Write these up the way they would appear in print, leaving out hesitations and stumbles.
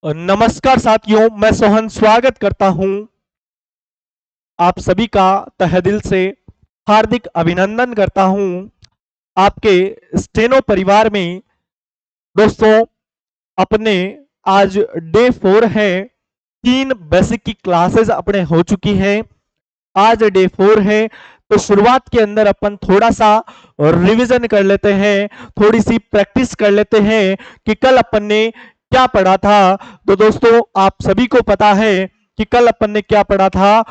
नमस्कार साथियों, मैं सोहन स्वागत करता हूं आप सभी का तहे दिल से हार्दिक अभिनंदन करता हूं आपके स्टेनो परिवार में। दोस्तों, अपने आज डे 4 है। 3 बेसिक की क्लासेस अपने हो चुकी हैं। आज डे 4 है, तो शुरुआत के अंदर अपन थोड़ा सा रिवीजन कर लेते हैं, थोड़ी सी प्रैक्टिस कर लेते हैं कि कल अपन ने क्या पढ़ा था। तो दोस्तों, आप सभी को पता है कि कल अपन ने क्या पढ़ा था।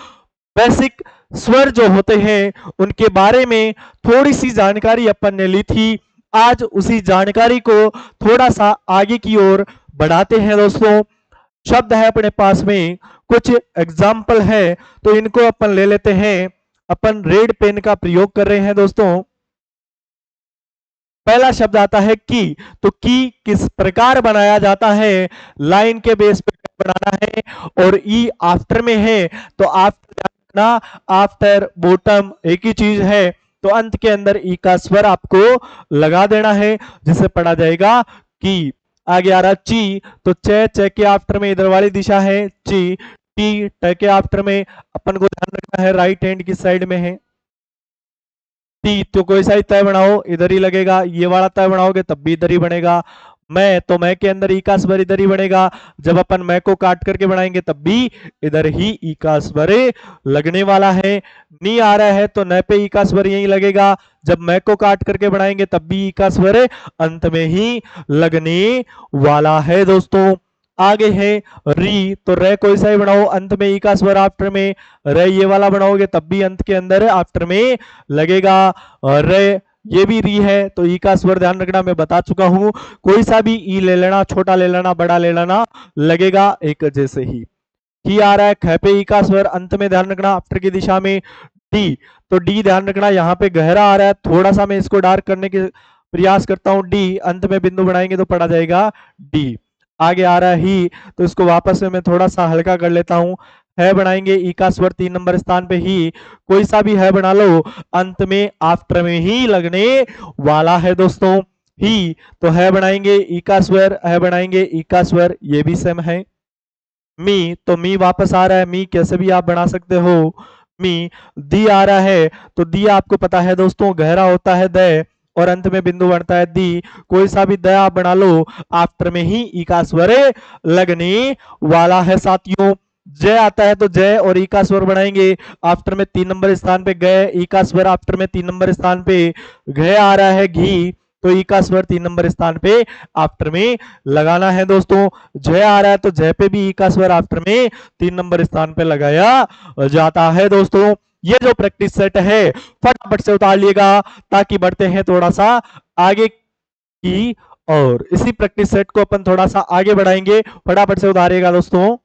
बेसिक स्वर जो होते हैं उनके बारे में थोड़ी सी जानकारी अपन ने ली थी। आज उसी जानकारी को थोड़ा सा आगे की ओर बढ़ाते हैं। दोस्तों, शब्द है अपने पास में, कुछ एग्जाम्पल है, तो इनको अपन ले लेते हैं। अपन रेड पेन का प्रयोग कर रहे हैं। दोस्तों, पहला शब्द आता है की। तो की किस प्रकार बनाया जाता है? लाइन के बेस पे बनाना है। और ई आफ्टर में है, तो आफ्टर ना, आफ्टर बॉटम एक ही चीज है। तो अंत के अंदर ई का स्वर आपको लगा देना है, जिसे पढ़ा जाएगा की। आगे आ रहा ची। तो चे के आफ्टर में इधर वाली दिशा है ची। टी ट के आफ्टर में अपन को ध्यान रखना है राइट हैंड की साइड में है टी। तो कोई सा ही तय बनाओ इधर ही लगेगा, ये वाला तय बनाओगे तब भी इधर ही बनेगा। मैं तो मैं के अंदर ई का स्वर इधर ही बनेगा। जब अपन मैं को काट करके बनाएंगे तब भी इधर ही ई का स्वर लगने वाला है। नी आ रहा है तो न पे ई का स्वर यही लगेगा। जब मैं को काट करके बनाएंगे तब भी ई का स्वर अंत में ही लगने वाला है। दोस्तों, आगे है री। तो रे कोई सा ही बनाओ, अंत में ई का स्वर आफ्टर में रे ये वाला बनाओगे तब भी अंत के अंदर आफ्टर में लगेगा। और ये भी री है, तो ई का स्वर ध्यान रखना, मैं बता चुका हूं। कोई सा भी ई ले लेना, छोटा ले लेना, बड़ा ले लेना, लगेगा एक जैसे ही आ रहा है। ख पे ई का स्वर अंत में ध्यान रखना, आफ्टर की दिशा में डी। तो डी ध्यान रखना, यहाँ पे गहरा आ रहा है, थोड़ा सा मैं इसको डार्क करने के प्रयास करता हूं। डी अंत में बिंदु बनाएंगे तो पढ़ा जाएगा डी। आगे आ रहा है ही, तो इसको वापस में मैं थोड़ा सा हल्का कर लेता हूं। है बनाएंगे ई का स्वर 3 नंबर स्थान पे ही, कोई सा भी है बना लो, अंत में आफ्टर में ही लगने वाला है। दोस्तों, ही। तो है बनाएंगे ई का स्वर, है बनाएंगे ई का स्वर, ये भी सेम है। मी। तो मी वापस आ रहा है, मी कैसे भी आप बना सकते हो। मी। दी आ रहा है, तो दी आपको पता है दोस्तों, गहरा होता है द, और अंत में बिंदु बनता है दी। कोई सा भी द आप बना लो, आफ्टर में ही ई का स्वर लगने वाला है। साथियों, जय आता है तो जय और ई का स्वर बनाएंगे, आफ्टर में 3 नंबर स्थान पे गए, ई का स्वर आफ्टर में 3 नंबर स्थान पे गए आ रहा है घी। तो ई का स्वर 3 नंबर स्थान पे आफ्टर में लगाना है। दोस्तों, जय आ रहा है तो जय पे भी ई का स्वर आफ्टर में 3 नंबर स्थान पे लगाया जाता है। दोस्तों, ये जो प्रैक्टिस सेट है फटाफट से उतार लिएगा, ताकि बढ़ते हैं थोड़ा सा आगे की। और इसी प्रैक्टिस सेट को अपन थोड़ा सा आगे बढ़ाएंगे, फटाफट से उतारिएगा दोस्तों।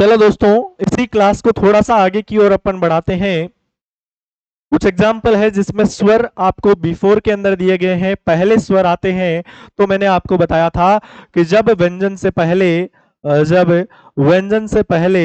चलो दोस्तों, इसी क्लास को थोड़ा सा आगे की ओर अपन बढ़ाते हैं। कुछ एग्जाम्पल है जिसमें स्वर आपको बिफोर के अंदर दिए गए हैं, पहले स्वर आते हैं। तो मैंने आपको बताया था कि जब व्यंजन से पहले जब व्यंजन से पहले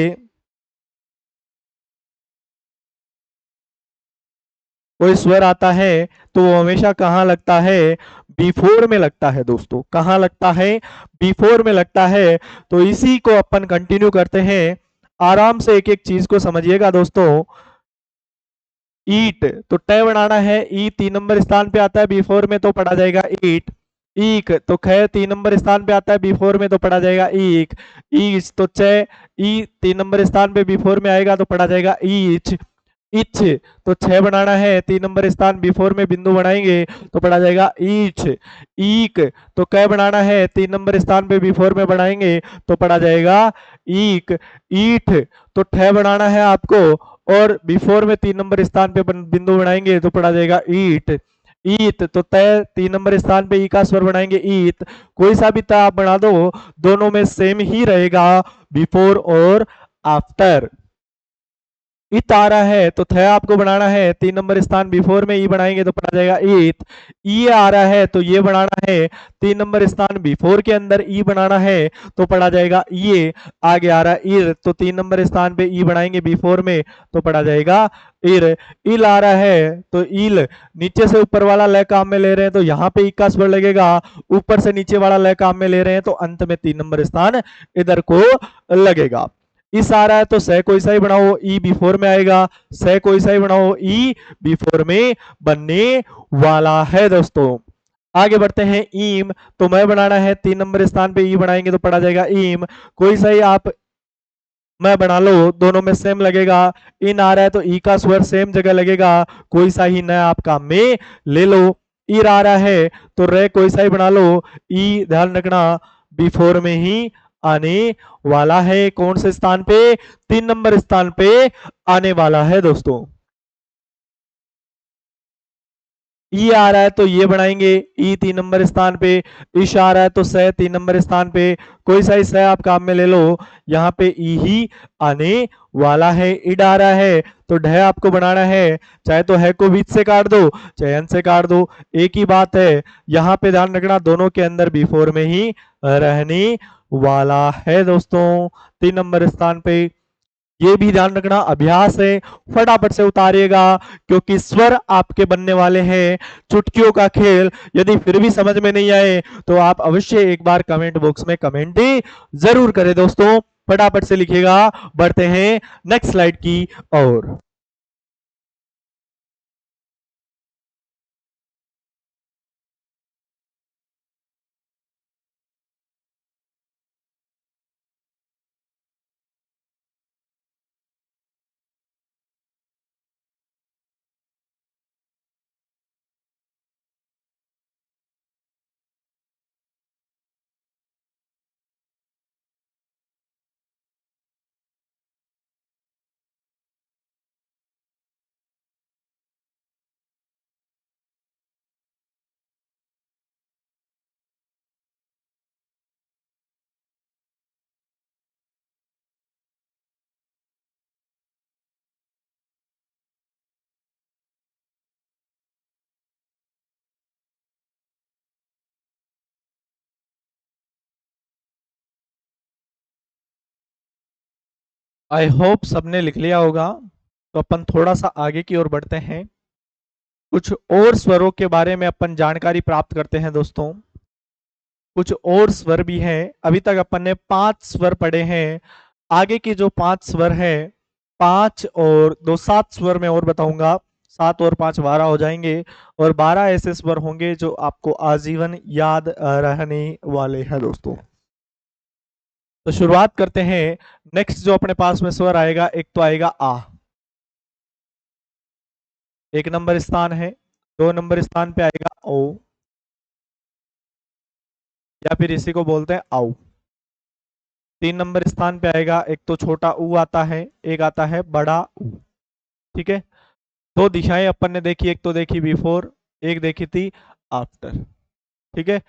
कोई स्वर आता है तो वो हमेशा कहाँ लगता है? बिफोर में लगता है दोस्तों। कहाँ लगता है? बिफोर में लगता है। तो इसी को अपन कंटिन्यू करते हैं। आराम से एक एक चीज को समझिएगा दोस्तों। ईट, तो ट बनाना है, ई 3 नंबर स्थान पे आता है बिफोर में, तो पढ़ा जाएगा ईट। ईक, तो ख 3 नंबर स्थान पे आता है बिफोर में, तो पढ़ा जाएगा ईक। ईच, तो च ई 3 नंबर स्थान पे बिफोर में आएगा, तो पढ़ा जाएगा ईच। इच, तो 6 बनाना है, 3 नंबर स्थान बिफोर में बिंदु बनाएंगे, तो पढ़ा जाएगा ईच। ईक, तो क बनाना है, 3 नंबर स्थान पे बिफोर में बनाएंगे, तो पढ़ा जाएगा ईक। ईठ, तो ठ बनाना है आपको और बिफोर में 3 नंबर स्थान पे बिंदु बनाएंगे, तो पढ़ा जाएगा ईट। ईत, तो तय 3 नंबर स्थान पे ई का स्वर बनाएंगे ईत। कोई सा भी तय आप बना दो, दोनों में सेम ही रहेगा, बिफोर और आफ्टर। इत आ रहा है तो थ आपको बनाना है, 3 नंबर स्थान बिफोर में ई बनाएंगे, तो पढ़ा जाएगा ईत। ई आ रहा है तो ये बनाना है, 3 नंबर स्थान बिफोर के अंदर ई बनाना है, तो पढ़ा जाएगा ये। आगे आ रहा है इर, तो 3 नंबर स्थान पे ई बनाएंगे बिफोर में, तो पढ़ा जाएगा इर। इल आ रहा है तो इल, नीचे से ऊपर वाला लय काम में ले रहे हैं तो यहाँ पे ई का स्वर लगेगा, ऊपर से नीचे वाला लय काम में ले रहे हैं तो अंत में 3 नंबर स्थान इधर को लगेगा। इस आ रहा है तो स कोई सा ही बनाओ, ई बिफोर में आएगा। स कोई सा ही बनाओ, ई बिफोर में बनने वाला है दोस्तों। आगे बढ़ते हैं। ईम, तो मैं बनाना है, 3 नंबर स्थान पे ई बनाएंगे, तो पढ़ा जाएगा ईम। कोई सा ही आप मैं बना लो, दोनों में सेम लगेगा। इन आ रहा है तो ई का स्वर सेम जगह लगेगा, कोई सा ही नया आप काम में ले लो। ईर आ रहा है तो रे कोई सा ही बना लो, ई ध्यान रखना बिफोर में ही आने वाला है। कौन से स्थान पे? 3 नंबर स्थान पे आने वाला है दोस्तों। ई आ रहा है तो ये बनाएंगे, ई 3 नंबर स्थान पे। इश आ रहा है तो स 3 नंबर स्थान पे, कोई सा ही स आप काम में ले लो, यहाँ पे ई ही आने वाला है। इड आ रहा है तो ढ आपको बनाना है, चाहे तो है को बीच से काट दो, चाहे अन से काट दो, एक ही बात है। यहाँ पे ध्यान रखना दोनों के अंदर बिफोर में ही रहने वाला है दोस्तों, 3 नंबर स्थान पे। ये भी ध्यान रखना, अभ्यास है, फटाफट से उतारिएगा क्योंकि स्वर आपके बनने वाले हैं। चुटकियों का खेल। यदि फिर भी समझ में नहीं आए तो आप अवश्य एक बार कमेंट बॉक्स में कमेंट जरूर करें दोस्तों। फटाफट से लिखिएगा। बढ़ते हैं नेक्स्ट स्लाइड की ओर। आई होप सबने लिख लिया होगा। तो अपन थोड़ा सा आगे की ओर बढ़ते हैं। कुछ और स्वरों के बारे में अपन जानकारी प्राप्त करते हैं दोस्तों। कुछ और स्वर भी हैं। अभी तक अपन ने 5 स्वर पढ़े हैं। आगे के जो 5 स्वर है, 5 और 2 7 स्वर में और बताऊंगा। 7 और 5 12 हो जाएंगे और 12 ऐसे स्वर होंगे जो आपको आजीवन याद रहने वाले हैं दोस्तों। तो शुरुआत करते हैं। नेक्स्ट जो अपने पास में स्वर आएगा, एक तो आएगा आ, 1 नंबर स्थान है। 2 नंबर स्थान पे आएगा ओ, या फिर इसी को बोलते हैं आओ। 3 नंबर स्थान पे आएगा, एक तो छोटा ऊ आता है, एक आता है बड़ा ऊ। ठीक है। 2 दिशाएं अपन ने देखी, एक तो देखी बिफोर, एक देखी थी आफ्टर। ठीक है।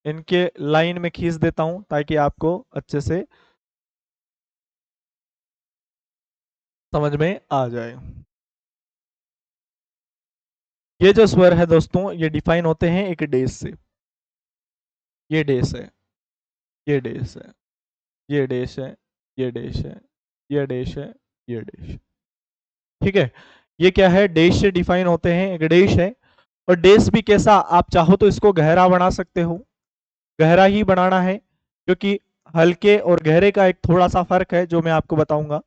इनके लाइन में खींच देता हूं ताकि आपको अच्छे से समझ में आ जाए। ये जो स्वर है दोस्तों, ये डिफाइन होते हैं एक डेश से। ये डेश है, ये डेश है, ये डेश है, ये डेश है, ये डेश है, ये डेश। ठीक है, ये क्या है, डेश से डिफाइन होते हैं, एक डेश है। और डेश भी कैसा, आप चाहो तो इसको गहरा बना सकते हो, गहरा ही बनाना है, क्योंकि हल्के और गहरे का एक थोड़ा सा फर्क है जो मैं आपको बताऊंगा।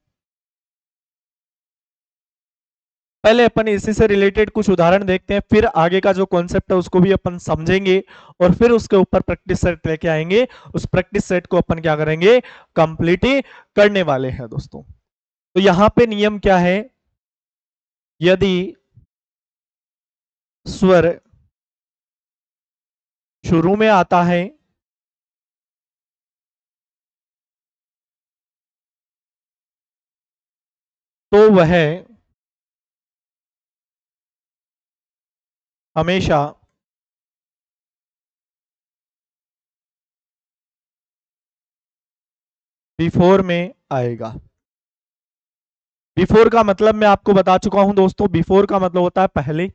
पहले अपन इसी से रिलेटेड कुछ उदाहरण देखते हैं, फिर आगे का जो कॉन्सेप्ट है उसको भी अपन समझेंगे, और फिर उसके ऊपर प्रैक्टिस सेट लेके आएंगे। उस प्रैक्टिस सेट को अपन क्या करेंगे, कंप्लीट करने वाले हैं दोस्तों। तो यहां पे नियम क्या है, यदि स्वर शुरू में आता है तो वह हमेशा बिफोर में आएगा। बिफोर का मतलब मैं आपको बता चुका हूं दोस्तों, बिफोर का मतलब होता है पहले,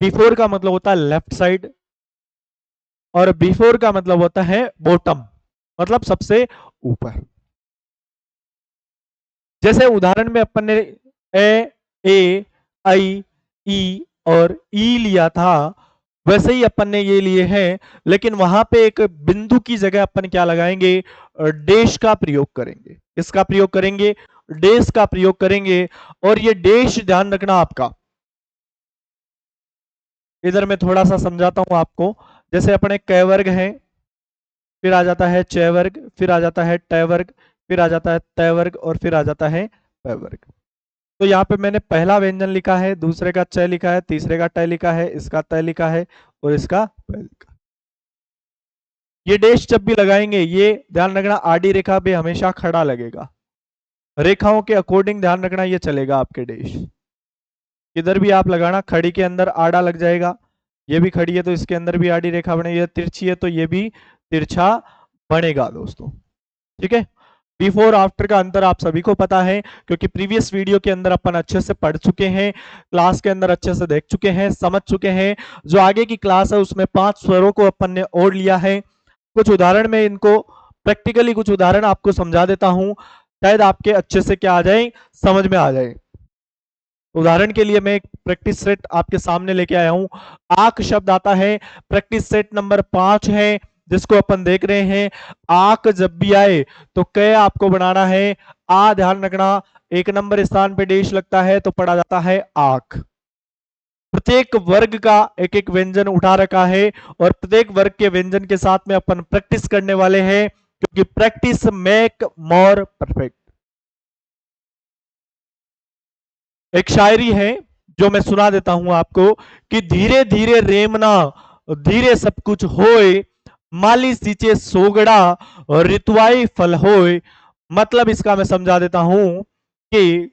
बिफोर का मतलब होता है लेफ्ट साइड, और बिफोर का मतलब होता है बॉटम, मतलब सबसे ऊपर। जैसे उदाहरण में अपन ने ए आई ई और ई लिया था, वैसे ही अपन ने ये लिए हैं, लेकिन वहां पे एक बिंदु की जगह अपन क्या लगाएंगे, डेश का प्रयोग करेंगे। किसका प्रयोग करेंगे, डेश का प्रयोग करेंगे। और ये डेश ध्यान रखना आपका, इधर मैं थोड़ा सा समझाता हूं आपको। जैसे अपने क वर्ग है, फिर आ जाता है च वर्ग, फिर आ जाता है ट वर्ग, फिर आ जाता है त वर्ग, और फिर आ जाता है प वर्ग। तो यहाँ पे मैंने पहला व्यंजन लिखा है, दूसरे का च लिखा है, तीसरे का ट लिखा है, इसका त लिखा है, और इसका प लिखा है। ये डेश जब भी लगाएंगे, ये ध्यान रखना आडी रेखा पे हमेशा खड़ा लगेगा, रेखाओं के अकॉर्डिंग ध्यान रखना ये चलेगा आपके डेश। किधर भी आप लगाना, खड़ी के अंदर आड़ा लग जाएगा, ये भी खड़ी है तो इसके अंदर भी आड़ी रेखा बनेगी, ये तिरछी है तो ये भी तिरछा बनेगा दोस्तों। ठीक है, बिफोर आफ्टर का अंतर आप सभी को पता है, क्योंकि प्रीवियस वीडियो के अंदर अपन अच्छे से पढ़ चुके हैं, क्लास के अंदर अच्छे से देख चुके हैं, समझ चुके हैं। जो आगे की क्लास है उसमें 5 स्वरों को अपन ने और लिया है। कुछ उदाहरण में इनको प्रैक्टिकली कुछ उदाहरण आपको समझा देता हूं, शायद आपके अच्छे से क्या आ जाए, समझ में आ जाए। उदाहरण के लिए मैं एक प्रैक्टिस सेट आपके सामने लेके आया हूं। आंख शब्द आता है, प्रैक्टिस सेट नंबर 5 है जिसको अपन देख रहे हैं। आंख जब भी आए तो क आपको बनाना है, आ ध्यान रखना, एक नंबर स्थान पे डेश लगता है तो पढ़ा जाता है आंख। प्रत्येक वर्ग का एक एक व्यंजन उठा रखा है, और प्रत्येक वर्ग के व्यंजन के साथ में अपन प्रैक्टिस करने वाले हैं, क्योंकि प्रैक्टिस मेक मोर परफेक्ट। एक शायरी है जो मैं सुना देता हूं आपको, कि धीरे धीरे रेमना धीरे सब कुछ होए, माली सींचे सोगड़ा ऋतुआई फल होए। मतलब इसका मैं समझा देता हूं कि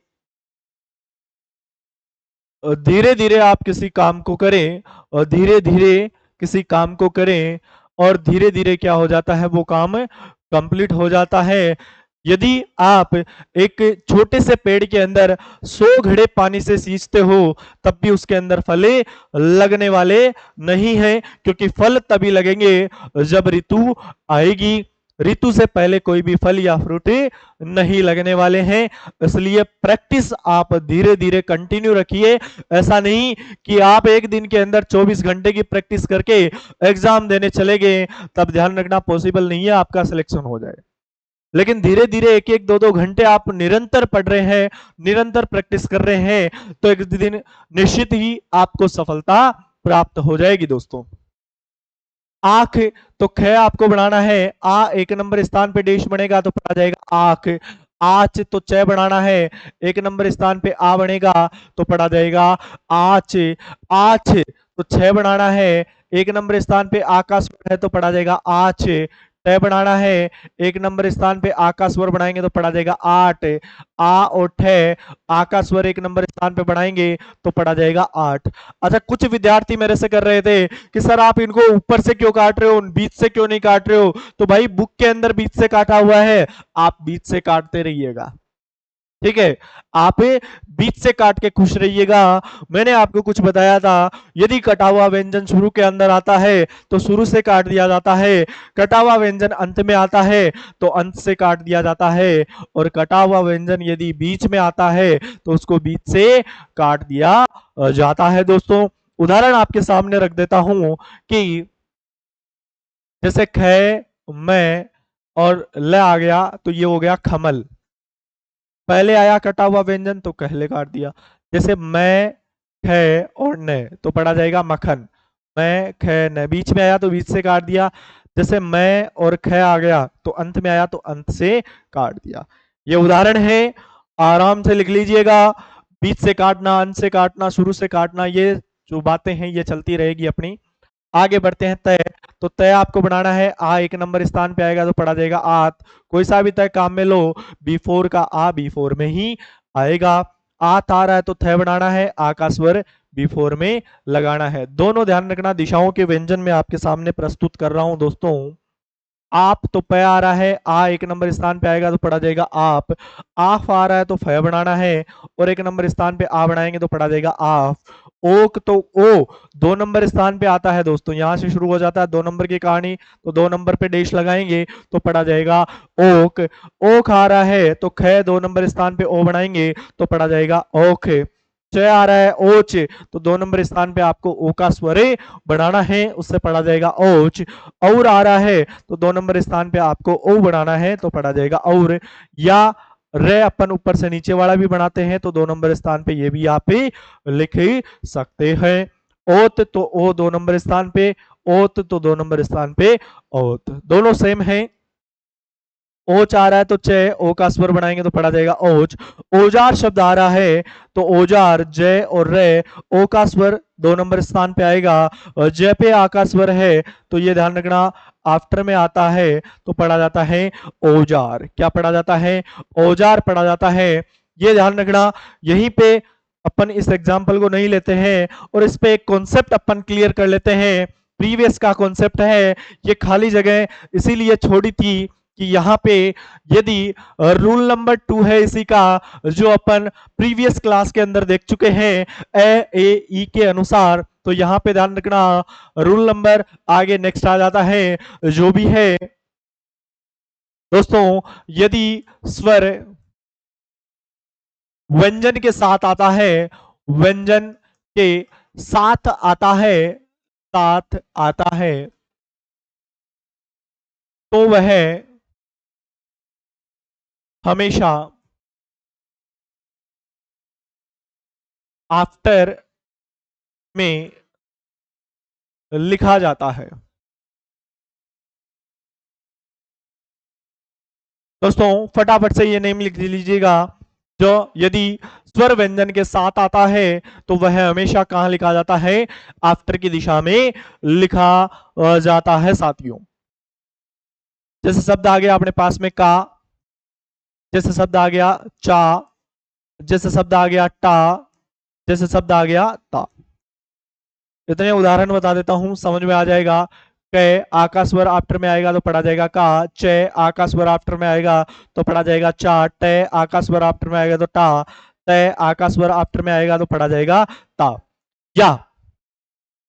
धीरे धीरे आप किसी काम को करें, और धीरे धीरे किसी काम को करें, और धीरे धीरे क्या हो जाता है, वो काम कंप्लीट हो जाता है। यदि आप एक छोटे से पेड़ के अंदर 100 घड़े पानी से सींचते हो, तब भी उसके अंदर फल लगने वाले नहीं है, क्योंकि फल तभी लगेंगे जब ऋतु आएगी। ऋतु से पहले कोई भी फल या फ्रूट नहीं लगने वाले हैं। इसलिए प्रैक्टिस आप धीरे धीरे कंटिन्यू रखिए। ऐसा नहीं कि आप एक दिन के अंदर 24 घंटे की प्रैक्टिस करके एग्जाम देने चले गए, तब ध्यान रखना पॉसिबल नहीं है आपका सिलेक्शन हो जाए। लेकिन धीरे धीरे एक एक दो दो घंटे आप निरंतर पढ़ रहे हैं, निरंतर प्रैक्टिस कर रहे हैं, तो एक दिन निश्चित ही आपको सफलता प्राप्त हो जाएगी दोस्तों। आंख, तो ख आपको बनाना है, आ एक नंबर स्थान पे डेश बनेगा तो पढ़ा जाएगा आंख। आच, तो च बनाना है, एक नंबर स्थान पे आ बनेगा तो पढ़ा जाएगा आच। आच, तो छ बनाना है, एक नंबर स्थान पे आकाश है तो पढ़ा जाएगा आच। ट बनाना है, एक नंबर स्थान पे आकाश स्वर बनाएंगे तो पढ़ा जाएगा आठ। आ और ठ आकाश स्वर एक नंबर स्थान पे बनाएंगे तो पढ़ा जाएगा आठ। अच्छा, कुछ विद्यार्थी मेरे से कर रहे थे कि सर आप इनको ऊपर से क्यों काट रहे हो, बीच से क्यों नहीं काट रहे हो? तो भाई बुक के अंदर बीच से काटा हुआ है, आप बीच से काटते रहिएगा। ठीक है। आप बीच से काट के खुश रहिएगा। मैंने आपको कुछ बताया था, यदि कटा हुआ व्यंजन शुरू के अंदर आता है तो शुरू से काट दिया जाता है, कटा हुआ व्यंजन अंत में आता है तो अंत से काट दिया जाता है, और कटा हुआ व्यंजन यदि बीच में आता है तो उसको बीच से काट दिया जाता है। दोस्तों, उदाहरण आपके सामने रख देता हूं कि जैसे ख, मैं और ल आ गया तो ये हो गया खमल। पहले आया कटा हुआ व्यंजन तो कहले काट दिया। जैसे मैं, ख और न तो पढ़ा जाएगा मखन। मैं, ख, न बीच में आया तो बीच से काट दिया। जैसे मैं और ख आ गया तो अंत में आया तो अंत से काट दिया। ये उदाहरण है, आराम से लिख लीजिएगा। बीच से काटना, अंत से काटना, शुरू से काटना, ये जो बातें हैं ये चलती रहेगी अपनी। आगे बढ़ते हैं तय। तो तय आपको बनाना है, आ एक नंबर स्थान पे आएगा तो पढ़ा जाएगा आत। कोई सा भी तय काम में लो, बिफोर का आ बिफोर में ही आएगा। आत आ रहा है तो तय बनाना है, आ का स्वर बिफोर में लगाना है। दोनों ध्यान रखना, दिशाओं के व्यंजन में आपके सामने प्रस्तुत कर रहा हूं दोस्तों। आप तो प आ रहा है, आ एक नंबर स्थान पे आएगा तो पढ़ा जाएगा आप। आफ आ रहा है तो फ बनाना है, और एक नंबर स्थान पे आ बनाएंगे तो पढ़ा जाएगा आफ। ओक तो ओ दो नंबर स्थान पे आता है दोस्तों, यहां से शुरू हो जाता है 2 नंबर की कहानी, तो 2 नंबर पे डेश लगाएंगे तो पढ़ा जाएगा ओक। ओक आ रहा है तो ख 2 नंबर स्थान पे ओ बनाएंगे तो पढ़ा जाएगा ओख। च आ रहा है ओच, तो 2 नंबर स्थान पे आपको ओ का स्वर बनाना है, उससे पढ़ा जाएगा ओच। और आ रहा है तो 2 नंबर स्थान पे आपको ओ बनाना है तो पढ़ा जाएगा और। या रे अपन ऊपर से नीचे वाला भी बनाते हैं तो 2 नंबर स्थान पे ये भी आप लिख ही सकते हैं। ओत तो ओ 2 नंबर स्थान पे, ओत तो 2 नंबर स्थान पे ओत, दोनों सेम है। ओच आ रहा है तो च ओ का स्वर बनाएंगे तो पढ़ा जाएगा ओच। औजार शब्द आ रहा है तो औजार जय और रे, ओ का स्वर 2 नंबर स्थान पे आएगा, और जय पे आ का स्वर है तो ये ध्यान रखना आफ्टर में आता है तो पढ़ा जाता है औजार। क्या पढ़ा जाता है? औजार पढ़ा जाता है। ये ध्यान रखना। यहीं पे अपन इस एग्जाम्पल को नहीं लेते हैं और इस पे एक कॉन्सेप्ट अपन क्लियर कर लेते हैं। प्रीवियस का कॉन्सेप्ट है, ये खाली जगह इसीलिए छोड़ी थी कि यहाँ पे यदि रूल नंबर 2 है इसी का, जो अपन प्रीवियस क्लास के अंदर देख चुके हैं ए ए ई के अनुसार, तो यहाँ पे ध्यान रखना रूल नंबर आगे नेक्स्ट आ जाता है जो भी है दोस्तों। यदि स्वर व्यंजन के साथ आता है, व्यंजन के साथ आता है, साथ आता है, तो वह हमेशा आफ्टर में लिखा जाता है। दोस्तों फटाफट से ये नेम लिख लीजिएगा, जो यदि स्वर व्यंजन के साथ आता है तो वह हमेशा कहां लिखा जाता है? आफ्टर की दिशा में लिखा जाता है साथियों। जैसे शब्द आ गया अपने पास में का, जैसे शब्द आ गया चा, जैसे शब्द आ गया टा, जैसे शब्द आ गया ता। इतने उदाहरण बता देता हूं, समझ में आ जाएगा। क आका स्वर आफ्टर में आएगा तो पढ़ा जाएगा का, च आका स्वर आफ्टर में आएगा तो पढ़ा जाएगा चा, ट आका स्वर आफ्टर में आएगा तो टा, त आका स्वर आफ्टर में आएगा तो पढ़ा जाएगा ता। या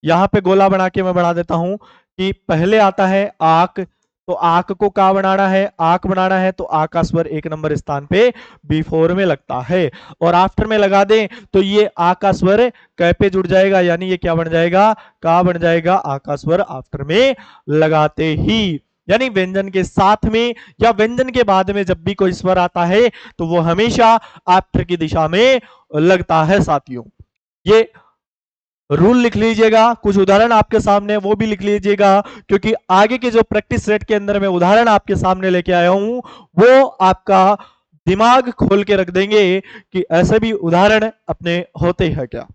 यहां पे गोला बना के मैं बढ़ा देता हूं कि पहले आता है आक, तो आक को का बनाना है, आक बनाना है तो आ का स्वर 1 नंबर स्थान पे बिफोर में लगता है, और आफ्टर में लगा दें तो ये आ का स्वर क पे जुड़ जाएगा, यानी ये क्या बन जाएगा? का बन जाएगा आ का स्वर आफ्टर में लगाते ही। यानी व्यंजन के साथ में या व्यंजन के बाद में जब भी कोई स्वर आता है तो वो हमेशा आफ्टर की दिशा में लगता है साथियों। ये रूल लिख लीजिएगा, कुछ उदाहरण आपके सामने वो भी लिख लीजिएगा, क्योंकि आगे के जो प्रैक्टिस सेट के अंदर मैं उदाहरण आपके सामने लेके आया हूं वो आपका दिमाग खोल के रख देंगे कि ऐसे भी उदाहरण अपने होते हैं क्या।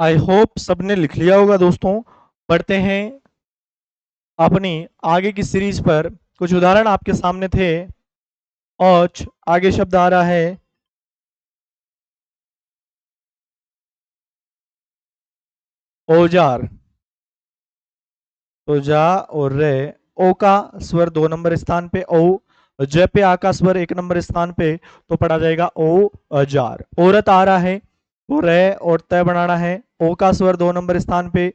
आई होप सबने लिख लिया होगा दोस्तों। बढ़ते हैं अपनी आगे की सीरीज पर। कुछ उदाहरण आपके सामने थे। औच, आगे शब्द आ रहा है औजार। तो जा और रे, ओ का स्वर 2 नंबर स्थान पे ओ, ज पे आ का स्वर 1 नंबर स्थान पे, तो पढ़ा जाएगा ओ औजार। औरत आ रहा है तो रे और तय बनाना है। ओ का स्वर 2 नंबर स्थान पे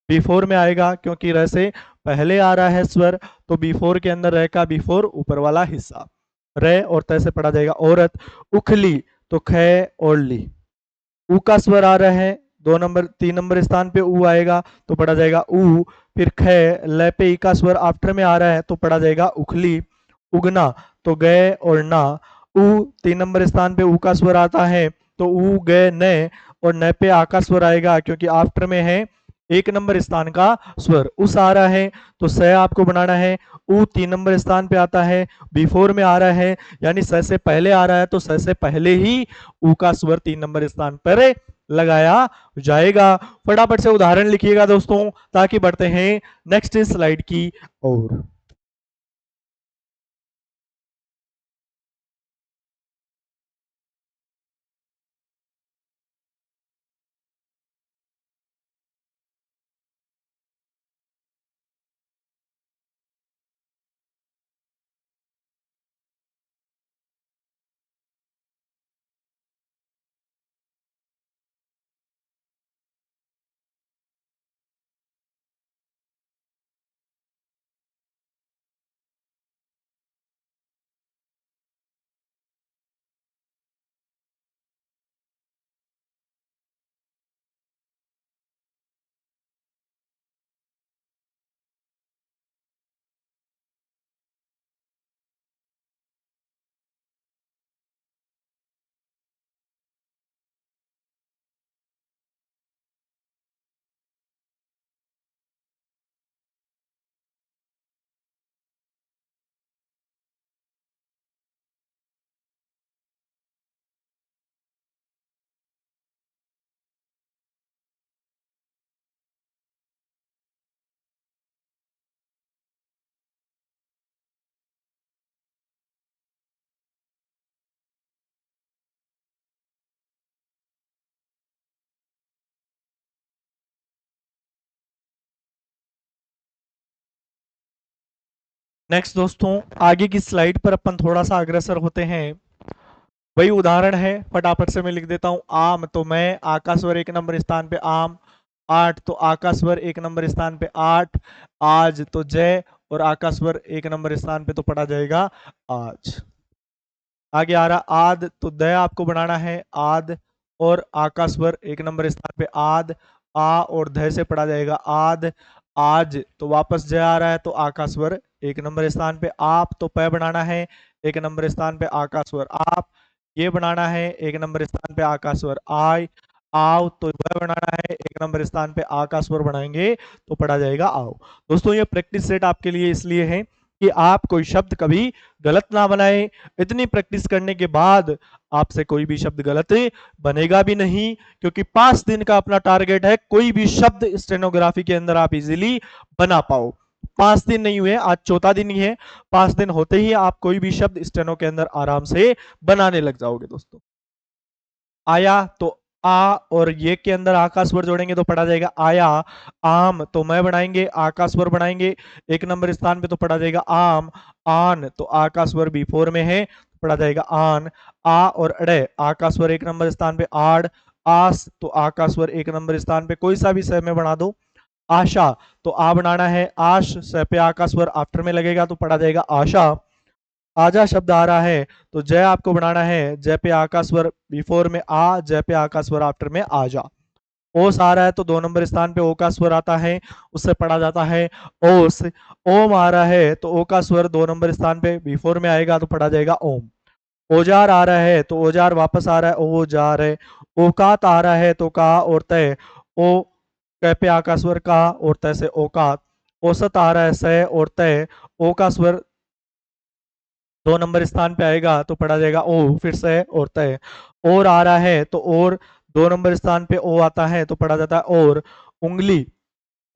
B4 में आएगा, क्योंकि र से पहले आ रहा है स्वर, तो B4 के अंदर र का B4 ऊपर वाला हिस्सा, रे और तय से पढ़ा जाएगा औरत। उखली, तो ख और ली। ऊ का स्वर आ रहा है 3 नंबर स्थान पे ऊ आएगा, तो पढ़ा जाएगा ऊ। फिर ख, ल पे ई का स्वर आफ्टर में आ रहा है, तो पढ़ा जाएगा उखली। उगना, तो गए और ना। ऊ 3 नंबर स्थान पे ऊ का स्वर आता है, तो ऊ गए न, और न पे आ का स्वर आएगा, क्योंकि आफ्टर में है 1 नंबर स्थान का स्वर। उस आ रहा है तो स आपको बनाना है। ऊ 3 नंबर स्थान पे आता है, B4 में आ रहा है, यानी स से पहले आ रहा है, तो स से पहले ही ऊ का स्वर 3 नंबर स्थान पर लगाया जाएगा। फटाफट से उदाहरण लिखिएगा दोस्तों, ताकि बढ़ते हैं नेक्स्ट स्लाइड की ओर। नेक्स्ट दोस्तों, आगे की स्लाइड पर अपन थोड़ा सा अग्रसर होते हैं। वही उदाहरण है, फटाफट से मैं लिख देता हूं। आम, तो मैं, आका स्वर 1 नंबर स्थान पे आम। आठ, तो आका स्वर 1 नंबर स्थान पे आठ। आज, तो जय, और आका स्वर 1 नंबर स्थान पे, तो पढ़ा जाएगा आज। आगे आ रहा आद, तो द आपको बनाना है आद, और आका स्वर 1 नंबर स्थान पे आद। आ और ध से पढ़ा जाएगा आद। आज, तो वापस ज आ रहा है, तो आका स्वर 1 नंबर स्थान पे। आप, तो प बनाना है 1 नंबर स्थान पे आका स्वर आप। ये बनाना है 1 नंबर स्थान पे आका स्वर आय। आओ, तो वह बनाना है 1 नंबर स्थान पे आका स्वर बनाएंगे, तो पढ़ा जाएगा आओ। दोस्तों ये प्रैक्टिस सेट आपके लिए इसलिए है कि आप कोई शब्द कभी गलत ना बनाए। इतनी प्रैक्टिस करने के बाद आपसे कोई भी शब्द गलत बनेगा भी नहीं, क्योंकि 5 दिन का अपना टारगेट है, कोई भी शब्द स्टेनोग्राफी के अंदर आप इजीली बना पाओ। 5 दिन नहीं हुए, आज चौथा दिन ही है। 5 दिन होते ही आप कोई भी शब्द स्टेनो के अंदर आराम से बनाने लग जाओगे दोस्तों। आया, तो आ और ये के अंदर आका स्वर जोड़ेंगे, तो पढ़ा जाएगा आया। आम, तो मैं बनाएंगे आका स्वर बनाएंगे 1 नंबर स्थान पे, तो पढ़ा जाएगा आम। आन, तो आका स्वर B4 में है, तो पढ़ा जाएगा आन। आ और अड़े, आका स्वर 1 नंबर स्थान पे आड़। आस, तो आका स्वर 1 नंबर स्थान पे, कोई सा भी स में बना दो। आशा, तो आ बनाना है आश, स पे आका स्वर आफ्टर में लगेगा, तो पढ़ा जाएगा आशा। आजा शब्द आ रहा है, तो जय आपको बनाना है, जय पे आका स्वर B4 में आ, जय पे आका स्वर आफ्टर में आजा। ओस आ रहा है, तो 2 नंबर स्थान पे ओ का स्वर आता है, उससे पढ़ा जाता है ओस। ओम आ रहा है, तो ओ का स्वर 2 नंबर स्थान पे B4 में आएगा, तो पढ़ा जाएगा ओम। औजार आ रहा है, तो औजार वापस आ रहा है, औजार है। औकात आ रहा है, तो का और तय, ओ क पे आका स्वर का और तय से औकात। औसत आ रहा है, स और तय, ओ का स्वर 2 नंबर स्थान पे आएगा, तो पढ़ा जाएगा ओ, फिर से और तय। और आ रहा है, तो और 2 नंबर स्थान पे ओ आता है तो पढ़ा जाता है और। उंगली,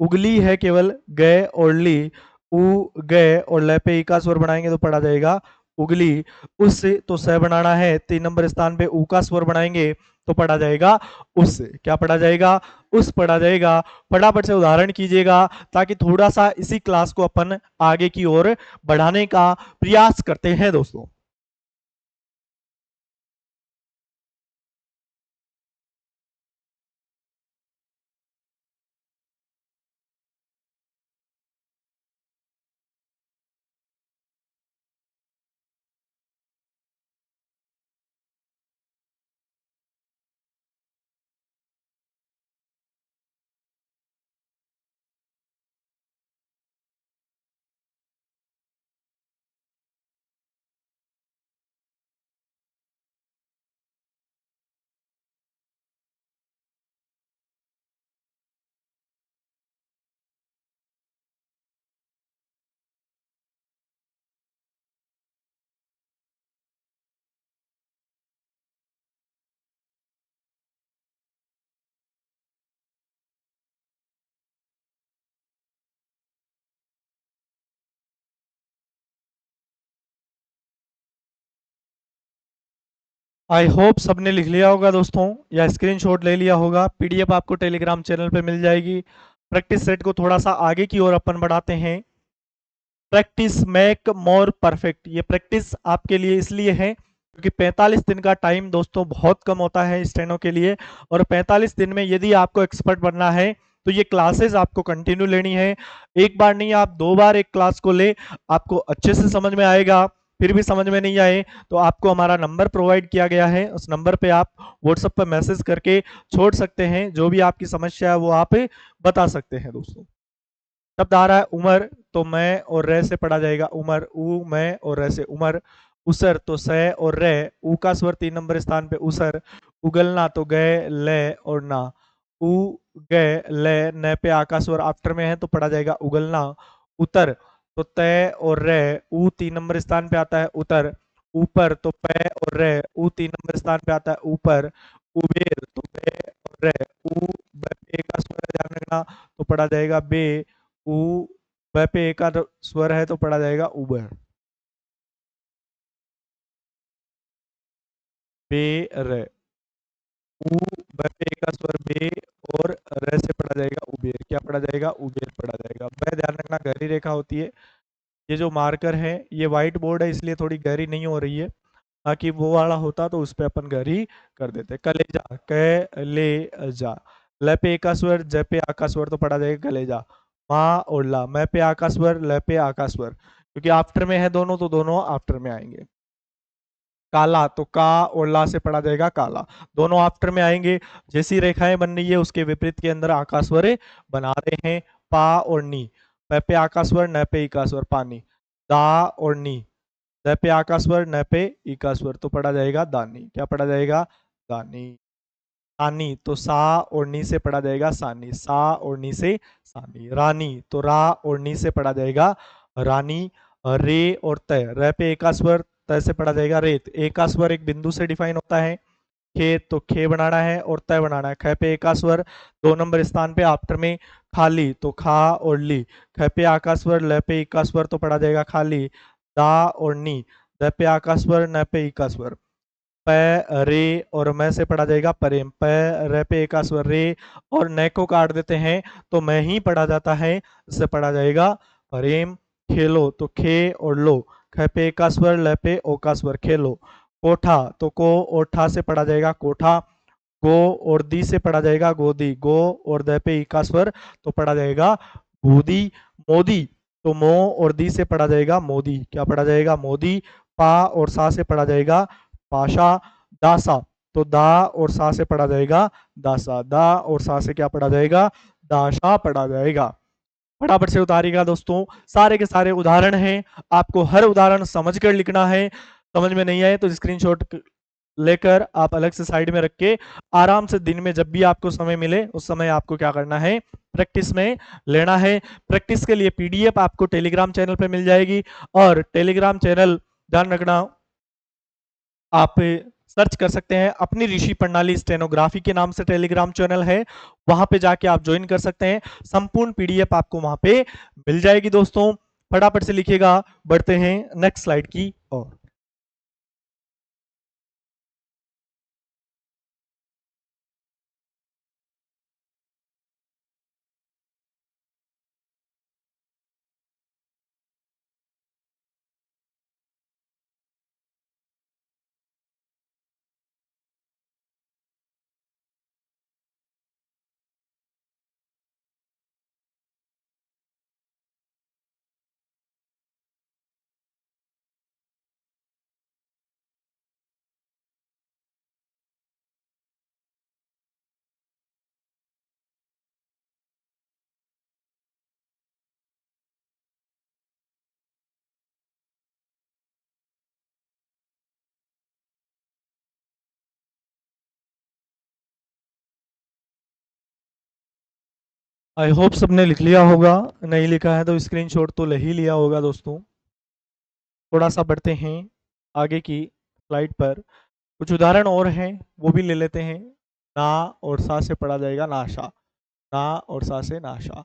उगली है केवल, गए और ली, उ गए और ल पे ई का स्वर बनाएंगे तो पढ़ा जाएगा उगली। उस तो स बनाना है, 3 नंबर स्थान पे ऊ का स्वर बनाएंगे तो पढ़ा जाएगा उस। क्या पढ़ा जाएगा? उस पढ़ा जाएगा। फटाफट से उदाहरण कीजिएगा ताकि थोड़ा सा इसी क्लास को अपन आगे की ओर बढ़ाने का प्रयास करते हैं दोस्तों। आई होप सबने लिख लिया होगा दोस्तों, या स्क्रीनशॉट ले लिया होगा। पीडीएफ आपको टेलीग्राम चैनल पे मिल जाएगी। प्रैक्टिस सेट को थोड़ा सा आगे की ओर अपन बढ़ाते हैं। प्रैक्टिस मेक मोर परफेक्ट, ये प्रैक्टिस आपके लिए इसलिए है क्योंकि 45 दिन का टाइम दोस्तों बहुत कम होता है स्टेनो के लिए, और 45 दिन में यदि आपको एक्सपर्ट बनना है तो ये क्लासेस आपको कंटिन्यू लेनी है। एक बार नहीं, आप 2 बार एक क्लास को ले, आपको अच्छे से समझ में आएगा। फिर भी समझ में नहीं आए तो आपको हमारा नंबर प्रोवाइड किया गया है, उस नंबर पे आप व्हाट्सएप पर मैसेज करके छोड़ सकते हैं, जो भी आपकी समस्या है वो आप बता सकते हैं दोस्तों। शब्द आ रहा है उमर, तो मैं और रे से पढ़ा जाएगा उमर, उ मैं और रे से उमर। उसर तो स और रे, ऊ का स्वर 3 नंबर स्थान पे उसर। उगलना तो गए ले और ना, उ गए ले, न पे आका स्वर आफ्टर में है तो पढ़ा जाएगा उगलना। उतर तो तय और रे, ऊ 3 नंबर स्थान पे आता है उतर। ऊपर तो पै और रे, ऊ 3 नंबर स्थान पे आता है ऊपर। उबेर तो बे और रे, ऊ बे का स्वर है, ध्यान रखना, तो पढ़ा जाएगा बे। ऊ ब पे एक आध स्वर है तो पढ़ा जाएगा उबर। बेर, ऊ ब पे एक आध स्वर बे, और र से पढ़ा जाएगा उबेर। क्या पढ़ा जाएगा? उबेर पढ़ा जाएगा। ब ध्यान रखना गहरी रेखा होती है। ये जो मार्कर है ये व्हाइट बोर्ड है इसलिए थोड़ी गहरी नहीं हो रही है, ताकि वो वाला होता तो उस पे अपन गहरी कर देते। कलेजा, क ले जा, ल पे एक स्वर, ज पे आका स्वर तो पढ़ा जाएगा कलेजा। माँ और ला, मैं पे आका स्वर, ल पे आका स्वर, क्योंकि आफ्टर में है दोनों तो दोनों आफ्टर में आएंगे। काला तो का और ला से पढ़ा जाएगा काला, दोनों आफ्टर में आएंगे। जैसी रेखाएं बन रही है उसके विपरीत के अंदर आका स्वर बना रहे हैं। पा और नी, प पे आका स्वर, न पे इका स्वर पानी। दा और नी, द पे आका स्वर, न पे इका स्वर तो पढ़ा जाएगा दानी। क्या पढ़ा जाएगा? दानी। सानी तो सा और नी से पढ़ा जाएगा सानी, सा और नी से सानी। रानी तो रा और नी से पढ़ा जाएगा रानी। रे और तय, रे पे एका स्वर, तय से पढ़ा जाएगा रेत। एका स्वर एक बिंदु से डिफाइन होता है। खेत तो खे बनाना है और तय बनाना है। ख पे एका स्वर 2 नंबर स्थान पे आफ्टर में। खाली तो खा और ली, ख पे आका स्वर, ल पे इका स्वर तो पढ़ा जाएगा खाली। दा और नी, द पे आका स्वर, न पे इका स्वर। प रे और मैं से पढ़ा जाएगा प्रेम। प रे पे एक स्वर रे, और न को काट देते हैं तो मैं ही पढ़ा जाता है, इससे पढ़ा जाएगा प्रेम। खेलो तो खे और लो, ख पे एक स्वर, ल पे ओ का स्वर खेलो। कोठा तो को और ठा से पढ़ा जाएगा कोठा। गो और दी से पढ़ा जाएगा गोदी, गो और द पे ई का स्वर तो पढ़ा जाएगा गोदी। मोदी तो मो और दी से पढ़ा जाएगा मोदी। क्या पढ़ा जाएगा? मोदी। पा और सा से पढ़ा जाएगा पाशा। दासा तो दा और सा से पढ़ा जाएगा दासा, दा और सा से क्या पढ़ा जाएगा? दाशा पढ़ा जाएगा। फटाफट से उतारिएगा दोस्तों, सारे के सारे उदाहरण हैं, आपको हर उदाहरण समझ कर लिखना है। समझ में नहीं आए तो स्क्रीनशॉट लेकर आप अलग से साइड में रख के आराम से दिन में जब भी आपको समय मिले उस समय आपको क्या करना है? प्रैक्टिस में लेना है। प्रैक्टिस के लिए पीडीएफ आपको टेलीग्राम चैनल पे मिल जाएगी, और टेलीग्राम चैनल ध्यान रखना आप सर्च कर सकते हैं। अपनी ऋषि प्रणाली स्टेनोग्राफी के नाम से टेलीग्राम चैनल है, वहां पे जाके आप ज्वाइन कर सकते हैं। संपूर्ण पीडीएफ आपको वहां पे मिल जाएगी दोस्तों। फटाफट से लिखिएगा, बढ़ते हैं नेक्स्ट स्लाइड की ओर। आई होप सबने लिख लिया होगा, नहीं लिखा है तो स्क्रीनशॉट तो ले ही लिया होगा दोस्तों। थोड़ा सा बढ़ते हैं आगे की स्लाइड पर। कुछ उदाहरण और हैं, वो भी ले लेते हैं। ना और सा से पढ़ा जाएगा नाशा, ना और सा से नाशा।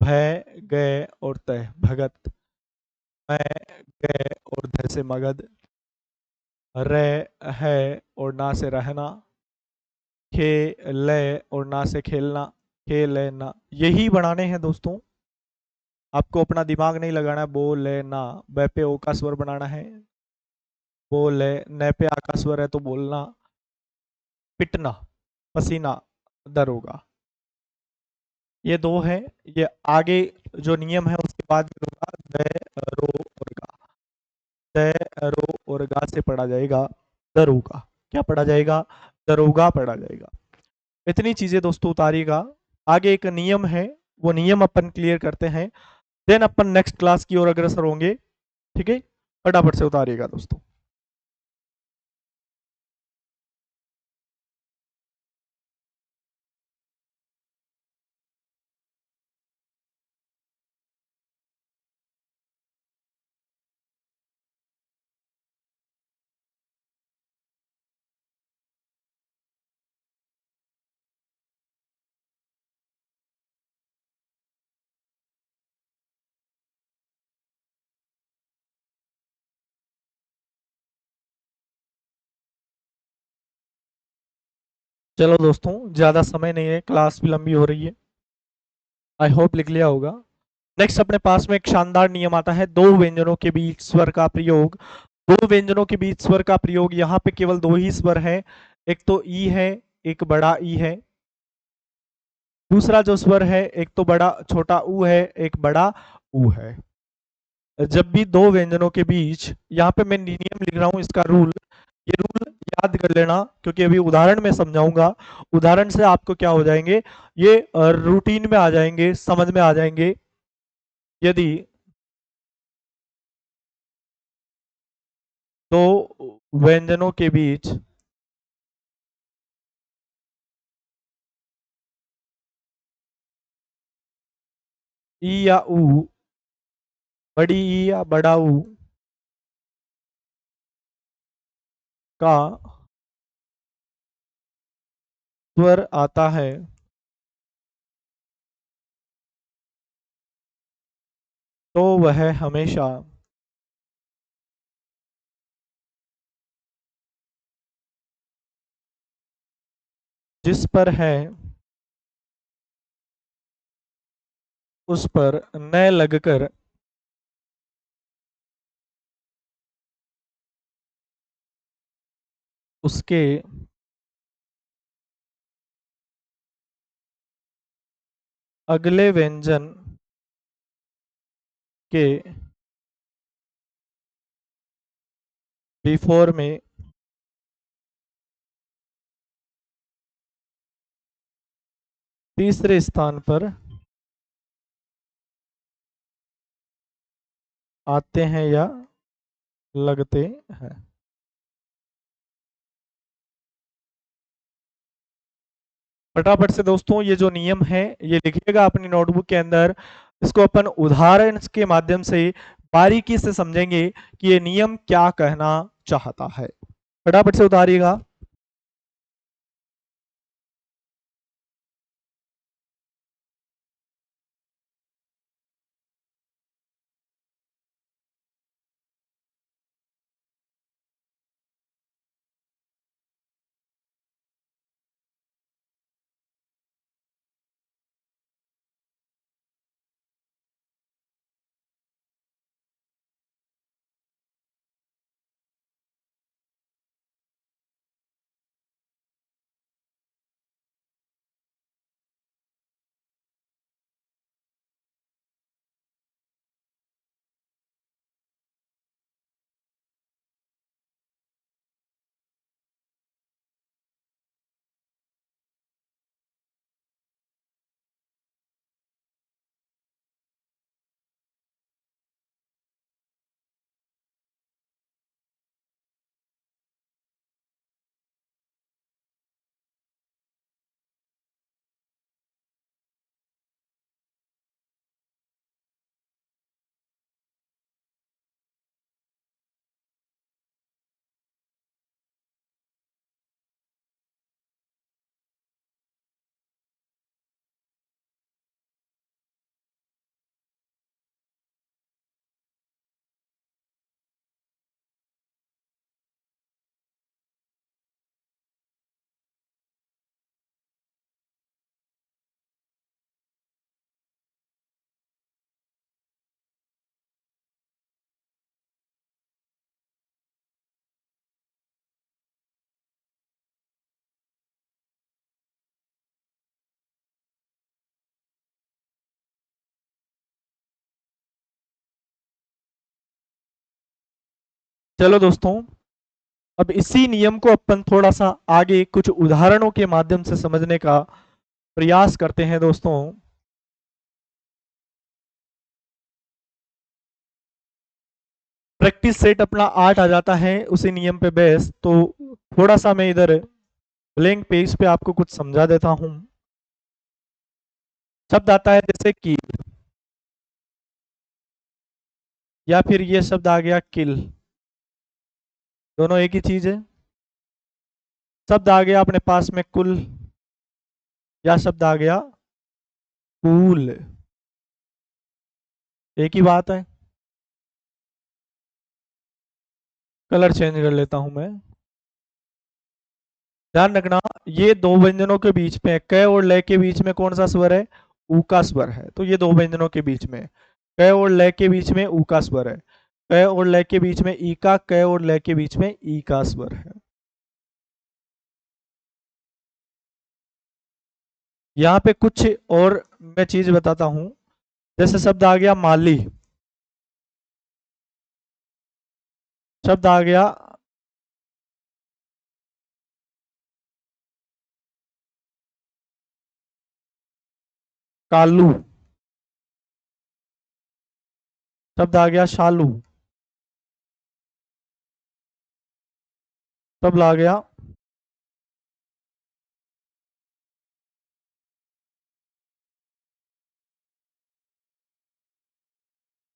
भय गए और तय भगत, मैं गए और धय से मगध, रह है और ना से रहना, खेले और ना से खेलना, खेलना। यही बनाने हैं दोस्तों, आपको अपना दिमाग नहीं लगाना है। बोले ना, ब पे ओ का स्वर बनाना है। बोले, न पे आ का स्वर है तो बोलना। पिटना, पसीना, दरोगा। ये दो है। ये आगे जो नियम है उसके बाद में होगा द, रो और गा। द, रो और गा से पढ़ा जाएगा दरोगा। क्या पढ़ा जाएगा? दरोगा पढ़ा जाएगा। इतनी चीजें दोस्तों उतारिएगा। आगे एक नियम है, वो नियम अपन क्लियर करते हैं, देन अपन नेक्स्ट क्लास की ओर अग्रसर होंगे। ठीक है, फटाफट से उतारिएगा दोस्तों। चलो दोस्तों, ज्यादा समय नहीं है, क्लास भी लंबी हो रही है। आई होप लिख लिया होगा। नेक्स्ट अपने पास में एक शानदार नियम आता है, दो व्यंजनों के बीच स्वर का प्रयोग। दो व्यंजनों के बीच स्वर का प्रयोग, यहाँ पे केवल दो ही स्वर है। एक तो ई है, एक बड़ा ई है। दूसरा जो स्वर है, एक तो बड़ा छोटा ऊ है, एक बड़ा ऊ है। जब भी दो व्यंजनों के बीच, यहाँ पे मैं नियम लिख रहा हूं, इसका रूल, ये रूल याद कर लेना, क्योंकि अभी उदाहरण में समझाऊंगा। उदाहरण से आपको क्या हो जाएंगे, ये रूटीन में आ जाएंगे, समझ में आ जाएंगे। यदि दो व्यंजनों के बीच ई या ऊ, बड़ी ई या बड़ा ऊ का स्वर आता है, तो वह हमेशा जिस पर है उस पर न लगकर उसके अगले व्यंजन के बिफोर में तीसरे स्थान पर आते हैं या लगते हैं। फटाफट से दोस्तों ये जो नियम है ये लिखिएगा अपनी नोटबुक के अंदर। इसको अपन उदाहरण के माध्यम से बारीकी से समझेंगे कि ये नियम क्या कहना चाहता है। फटाफट से उतारिएगा। चलो दोस्तों, अब इसी नियम को अपन थोड़ा सा आगे कुछ उदाहरणों के माध्यम से समझने का प्रयास करते हैं दोस्तों। प्रैक्टिस सेट अपना 8 आ जाता है उसी नियम पे बेस। तो थोड़ा सा मैं इधर ब्लैंक पेज पे आपको कुछ समझा देता हूं। शब्द आता है जैसे कि, या फिर ये शब्द आ गया किल, दोनों एक ही चीज है। शब्द आ गया अपने पास में कुल, या शब्द आ गया कूल, एक ही बात है। कलर चेंज कर लेता हूं मैं। ध्यान रखना, ये दो व्यंजनों के बीच में क और ल के बीच में कौन सा स्वर है? ऊ का स्वर है। तो ये दो व्यंजनों के बीच में क और ल के बीच में ऊ का स्वर है, क और ल के बीच में ई का, क और ल के बीच में ई का स्वर है। यहाँ पे कुछ और मैं चीज बताता हूं। जैसे शब्द आ गया माली, शब्द आ गया कालू, शब्द आ गया शालू, शब्द आ गया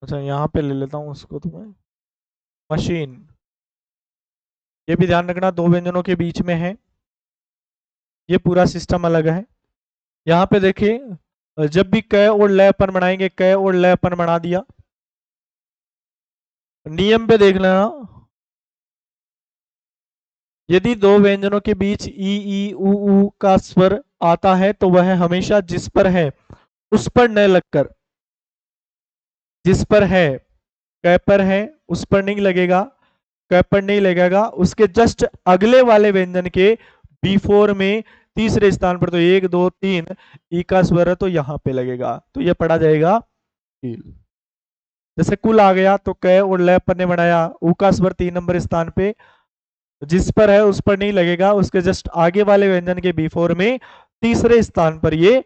अच्छा यहाँ पे ले लेता हूँ उसको तो मैं, मशीन। ये भी ध्यान रखना, दो व्यंजनों के बीच में है, ये पूरा सिस्टम अलग है। यहाँ पे देखिए, जब भी क और ल अपन बनाएंगे, क और ल अपन बना दिया, नियम पे देख लेना, यदि दो व्यंजनों के बीच ई ऊ का स्वर आता है तो वह हमेशा जिस पर है उस पर न लगकर, जिस पर है, क पर है उस पर नहीं लगेगा, क पर नहीं लगेगा, उसके जस्ट अगले वाले व्यंजन के बिफोर में तीसरे स्थान पर, तो एक दो तीन ई का स्वर है तो यहां पे लगेगा, तो ये पढ़ा जाएगा कील। जैसे कुल आ गया तो क और ल पर ने बनाया, ऊ का स्वर 3 नंबर स्थान पे, जिस पर है उस पर नहीं लगेगा, उसके जस्ट आगे वाले व्यंजन के बिफोर में तीसरे स्थान पर ये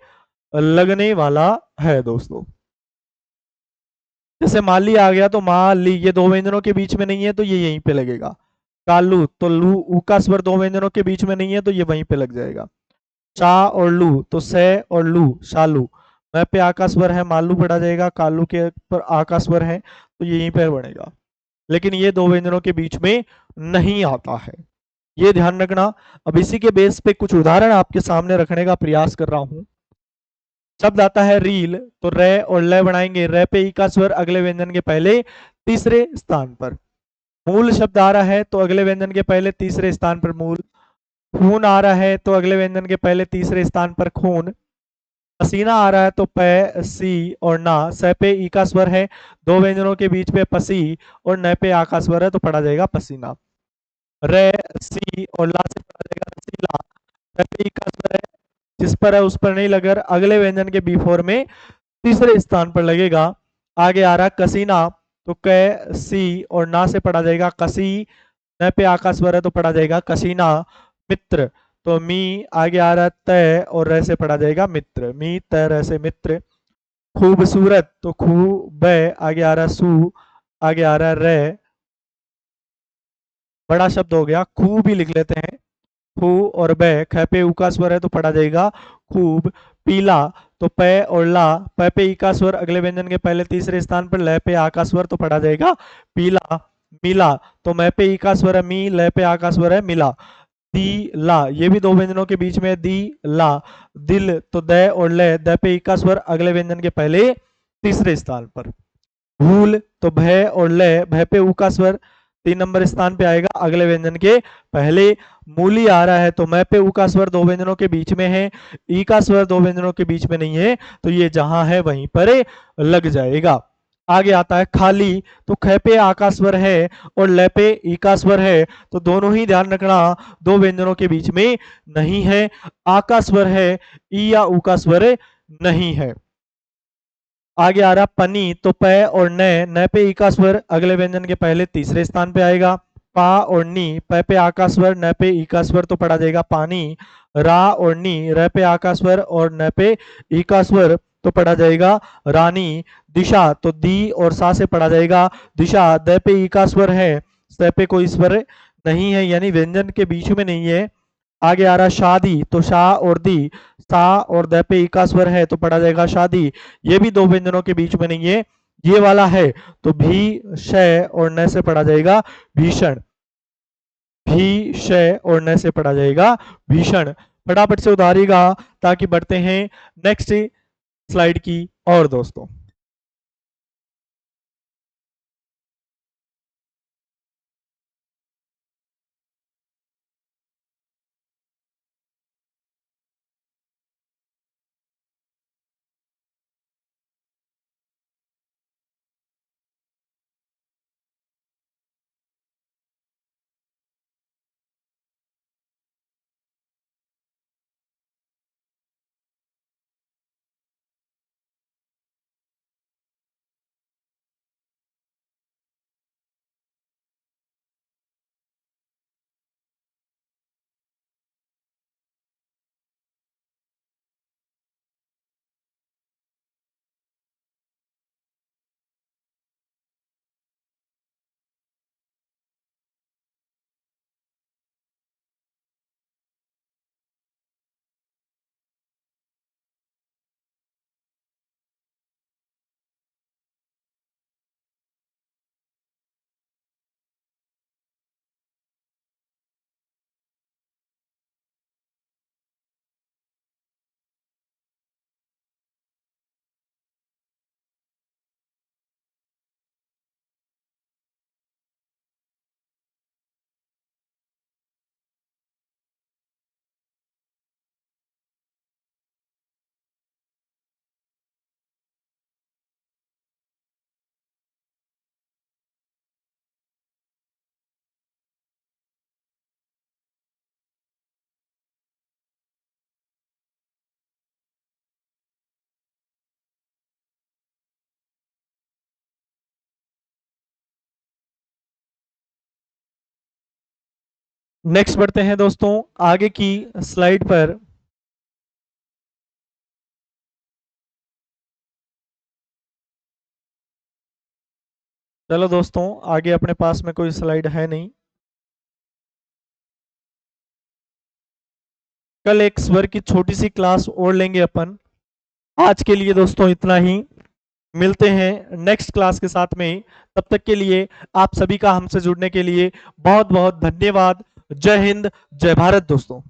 लगने वाला है दोस्तों। जैसे माली आ गया तो माली, ये दो व्यंजनों के बीच में नहीं है तो ये यहीं पे लगेगा। कालू, तो लू, ऊ का स्वर दो व्यंजनों के बीच में नहीं है तो ये वहीं पे लग जाएगा। चा और लू, तो से और लू, शालू, मैं पे आका स्वर है, मालू पढ़ा जाएगा, कालू के पर आका स्वर है तो ये यहीं पर बनेगा। लेकिन ये दो व्यंजनों के बीच में नहीं आता है। ये ध्यान रखना। अब इसी के बेस पे कुछ उदाहरण आपके सामने रखने का प्रयास कर रहा हूं। शब्द आता है रील, तो रे और ले बनाएंगे। रे पे ई का स्वर अगले व्यंजन के पहले तीसरे स्थान पर। मूल शब्द आ रहा है तो अगले व्यंजन के पहले तीसरे स्थान पर मूल। खून आ रहा है तो अगले व्यंजन के पहले तीसरे स्थान पर खून। पसीना आ रहा है तो पे सी और ना। स पे ई का स्वर है, दो व्यंजनों के बीच में पसी और न पे आ का स्वर है तो पढ़ा जाएगा पसीना। रे सी और ला से पढ़ा जाएगा रसीला। स पे ई का स्वर है, जिस पर है उस पर नहीं लगकर अगले व्यंजन के बी फोर में तीसरे स्थान पर लगेगा। आगे आ रहा कसीना, तो क सी और ना से पढ़ा जाएगा कसी। न पे आ का स्वर है तो पढ़ा जाएगा कसीना। मित्र, तो मी आगे आ रहा तय और रह से पढ़ा जाएगा मित्र। मी तय रह से मित्र। खूबसूरत, तो खूब आगे आ रहा सू, आगे आ रहा रे। बड़ा शब्द हो गया, खूब भी लिख लेते हैं। खू और बे, ख पे ऊ का स्वर है तो पढ़ा जाएगा खूब। पीला, तो पे और ला, प पे ई का स्वर अगले व्यंजन के पहले तीसरे स्थान पर, ल पे आ का स्वर तो पढ़ा जाएगा पीला। मिला, तो मैं पे ई का स्वर है मी, ल पे आ का स्वर है मिला। दी ला, ये भी दो व्यंजनों के बीच में दी ला। दिल, तो द और ले, द पे ई का स्वर अगले व्यंजन के पहले तीसरे स्थान पर। भूल, तो भय और ले, भय पे ऊ का स्वर 3 नंबर स्थान पे आएगा अगले व्यंजन के पहले। मूली आ रहा है तो मैं पे ऊ का स्वर दो व्यंजनों के बीच में है, ई का स्वर दो व्यंजनों के बीच में नहीं है, तो ये जहां है वहीं पर लग जाएगा। आगे आता है खाली, तो ख पे आ का स्वर है और ल पे ई का स्वर है, तो दोनों ही ध्यान रखना दो व्यंजनों के बीच में नहीं है। आ का स्वर है, ई या ऊ का स्वर नहीं है। आगे आ रहा पनी, तो प और न पे ई का स्वर अगले व्यंजन के पहले तीसरे स्थान पे आएगा। पा और नी, प पे आ का स्वर, न पे ई का स्वर तो पढ़ा जाएगा पानी। रा और नी, र पे आ का स्वर और न पे ई का स्वर तो पढ़ा जाएगा रानी। दिशा, तो दी और सा से पढ़ा जाएगा दिशा। द पे ई का स्वर है, स पे कोई स्वर नहीं है, यानी व्यंजन के बीच में नहीं है। आगे आ रहा शादी, तो शाह और दी, सा और द पे ई का स्वर है तो पढ़ा जाएगा शादी। ये भी दो व्यंजनों के बीच में नहीं है। ये वाला है तो भी शय और न से पढ़ा जाएगा भीषण। भी शय और न से पढ़ा जाएगा भीषण। फटाफट से उतारिएगा ताकि बढ़ते हैं नेक्स्ट स्लाइड की और दोस्तों। नेक्स्ट बढ़ते हैं दोस्तों आगे की स्लाइड पर। चलो दोस्तों, आगे अपने पास में कोई स्लाइड है नहीं। कल एक स्वर की छोटी सी क्लास और लेंगे अपन। आज के लिए दोस्तों इतना ही। मिलते हैं नेक्स्ट क्लास के साथ में। तब तक के लिए आप सभी का हमसे जुड़ने के लिए बहुत बहुत धन्यवाद। जय हिंद, जय भारत दोस्तों।